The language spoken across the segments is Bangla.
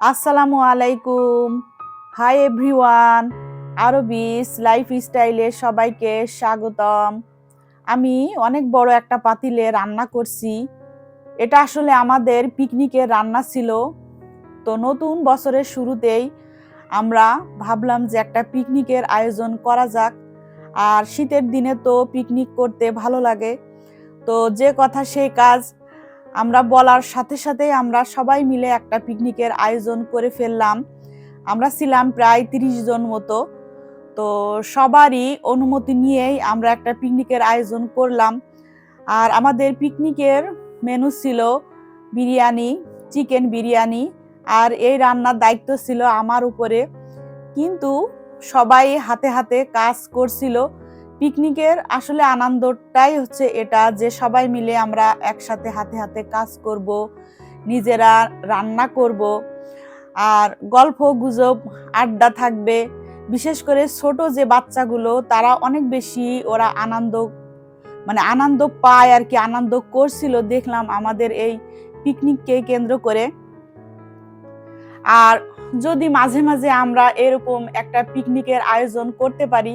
আসসালামু আলাইকুম। Hi everyone. আরবিস লাইফস্টাইলে সবাইকে স্বাগতম। আমি অনেক বড় একটা পাতিলে রান্না করছি। এটা আসলে আমাদের পিকনিকের রান্না ছিল। তো নতুন বছরের শুরুতেই আমরা ভাবলাম যে একটা পিকনিকের আয়োজন করা যাক। আর শীতের দিনে তো পিকনিক করতে ভালো লাগে। তো যে কথা সেই কাজ, আমরা বলার সাথে সাথেই আমরা সবাই মিলে একটা পিকনিকের আয়োজন করে ফেললাম। আমরা ছিলাম প্রায় ৩০ জন মতো। তো সবারই অনুমতি নিয়েই আমরা একটা পিকনিকের আয়োজন করলাম। আর আমাদের পিকনিকের মেনু ছিল বিরিয়ানি, চিকেন বিরিয়ানি। আর এই রান্নার দায়িত্ব ছিল আমার উপরে। কিন্তু সবাই হাতে হাতে কাজ করছিল। পিকনিকের আসলে আনন্দটাই হচ্ছে এটা, যে সবাই মিলে আমরা একসাথে হাতে হাতে কাজ করব, নিজেরা রান্না করব, আর গল্প গুজব আড্ডা থাকবে। বিশেষ করে ছোট যে বাচ্চাগুলো, তারা অনেক বেশি ওরা আনন্দ পায় আর কি, আনন্দ করছিল দেখলাম আমাদের এই পিকনিককে কেন্দ্র করে। আর যদি মাঝে মাঝে আমরা এরকম একটা পিকনিকের আয়োজন করতে পারি,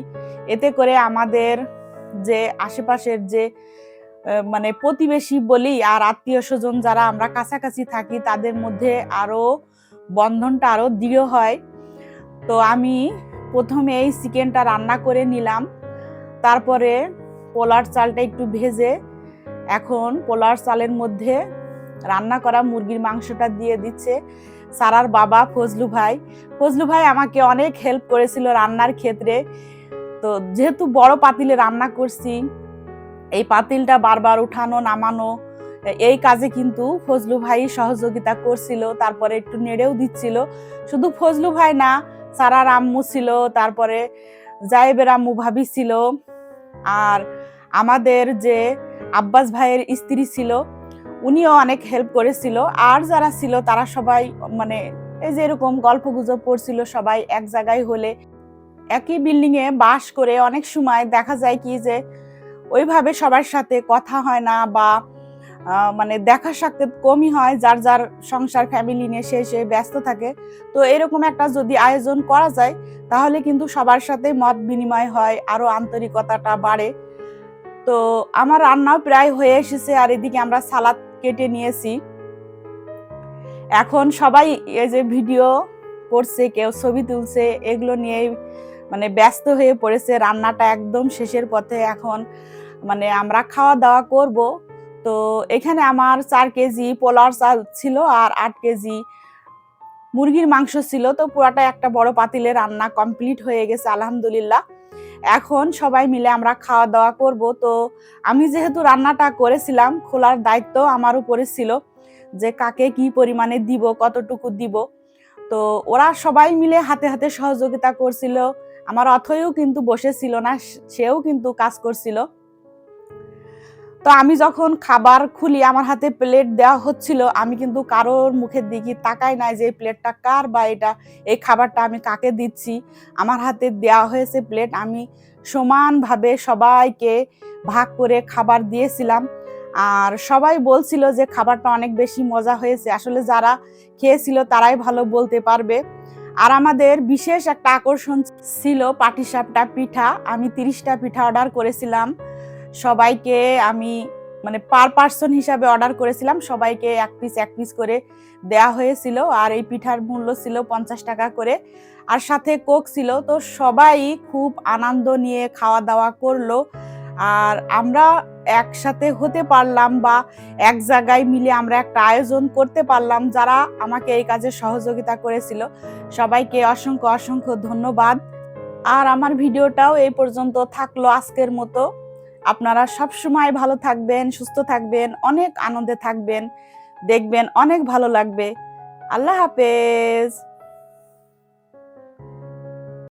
এতে করে আমাদের যে আশেপাশের যে প্রতিবেশী বলি আর আত্মীয় স্বজন যারা আমরা কাছাকাছি থাকি, তাদের মধ্যে আরো বন্ধনটা আরো দৃঢ় হয়। তো আমি প্রথমে এই চিকেনটা রান্না করে নিলাম। তারপরে পোলার চালটা একটু ভেজে এখন পোলার চালের মধ্যে রান্না করা মুরগির মাংসটা দিয়ে দিচ্ছে সারার বাবা ফজলু ভাই আমাকে অনেক হেল্প করেছিল রান্নার ক্ষেত্রে। তো যেহেতু বড় পাতিলে রান্না করছি, এই পাতিলটা বারবার উঠানো নামানো, এই কাজে কিন্তু ফজলু ভাই সহযোগিতা করছিল। তারপরে একটু নেড়েও দিচ্ছিল। শুধু ফজলু ভাই না, সারার আম্মু ছিল, তারপরে জায়েবের আম্মু ভাবি ছিল, আর আমাদের যে আব্বাস ভাইয়ের স্ত্রী ছিল, উনিও অনেক হেল্প করেছিল। আর যারা ছিল তারা সবাই এই যে এরকম গল্প গুজব করছিল। সবাই এক জায়গায় হলে, একই বিল্ডিং এ বাস করে অনেক সময় দেখা যায় কি যে ওইভাবে সবার সাথে কথা হয় না, বা দেখা সাক্ষাৎ কমই হয়, যার যার সংসার ফ্যামিলি নিয়ে সে ব্যস্ত থাকে। তো এরকম একটা যদি আয়োজন করা যায়, তাহলে কিন্তু সবার সাথে মত বিনিময় হয়, আরো আন্তরিকতাটা বাড়ে। তো আমার রান্নাও প্রায় হয়ে এসেছে, আর এদিকে আমরা সালাদ কেটে নিয়েছি। এখন সবাই এই যে ভিডিও করছে, কেউ ছবি তুলছে, এগুলো নিয়েই ব্যস্ত হয়ে পড়েছে। রান্নাটা একদম শেষের পথে। এখন আমরা খাওয়া দাওয়া করব। তো এখানে আমার 4 কেজি পোলার চাল ছিল আর 8 কেজি মুরগির মাংস ছিল। তো পুরাটা একটা বড় পাতিলে রান্না কমপ্লিট হয়ে গেছে আলহামদুলিল্লাহ। এখন সবাই মিলে আমরা খাওয়া দাওয়া করব। তো আমি যেহেতু রান্নাটা করেছিলাম, খোলার দায়িত্ব আমার উপরে ছিল, যে কাকে কি পরিমাণে দিব, কতটুকু দিব। তো ওরা সবাই মিলে হাতে হাতে সহযোগিতা করছিল। আমার অথৈও কিন্তু বসেছিল না, সেও কিন্তু কাজ করছিল। তো আমি যখন খাবার খুলি, আমার হাতে প্লেট দেওয়া হচ্ছিল, আমি কিন্তু কারোর মুখের দিকে তাকাই নাই যে প্লেটটা কার, বা এই খাবারটা আমি কাকে দিচ্ছি। আমার হাতে দেওয়া হয়েছে প্লেট, আমি সমানভাবে সবাইকে ভাগ করে খাবার দিয়েছিলাম। আর সবাই বলছিল যে খাবারটা অনেক বেশি মজা হয়েছে। আসলে যারা খেয়েছিল তারাই ভালো বলতে পারবে। আর আমাদের বিশেষ একটা আকর্ষণ ছিল পাটিসাপটা পিঠা। আমি 30টা পিঠা অর্ডার করেছিলাম। সবাইকে আমি পার পার্সন হিসাবে অর্ডার করেছিলাম, সবাইকে এক পিস করে দেয়া হয়েছিল। আর এই পিঠার মূল্য ছিল 50 টাকা করে, আর সাথে কোক ছিল। তো সবাই খুব আনন্দ নিয়ে খাওয়া দাওয়া করলো। আর আমরা একসাথে হতে পারলাম, বা এক জায়গায় মিলে আমরা একটা আয়োজন করতে পারলাম। যারা আমাকে এই কাজে সহযোগিতা করেছিল, সবাইকে অসংখ্য অসংখ্য ধন্যবাদ। আর আমার ভিডিওটাও এই পর্যন্ত থাকলো আজকের মতো। আপনারা সবসময় ভালো থাকবেন, সুস্থ থাকবেন, অনেক আনন্দে থাকবেন, দেখবেন অনেক ভালো লাগবে। আল্লাহ হাফেজ।